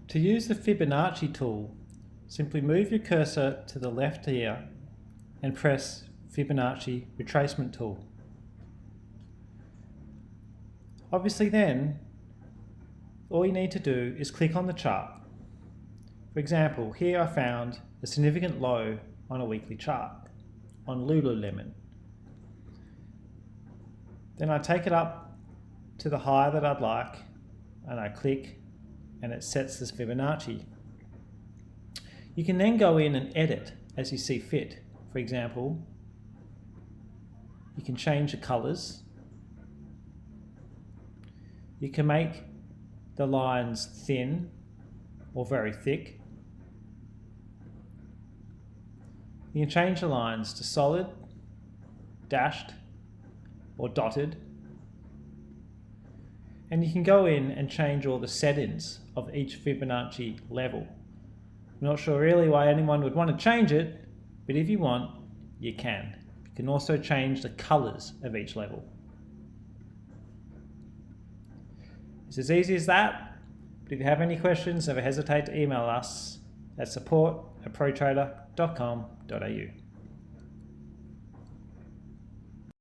To use the Fibonacci tool, simply move your cursor to the left here and press Fibonacci Retracement tool. Obviously then, all you need to do is click on the chart. For example, here I found a significant low on a weekly chart on Lululemon. Then I take it up to the high that I'd like and I click and it sets this Fibonacci. You can then go in and edit as you see fit. For example, you can change the colors. You can make the lines thin or very thick. You can change the lines to solid, dashed, or dotted. And you can go in and change all the settings of each Fibonacci level. I'm not sure really why anyone would want to change it, but if you want, you can. You can also change the colors of each level. It's as easy as that, but if you have any questions, never hesitate to email us at support@protrader.com.au.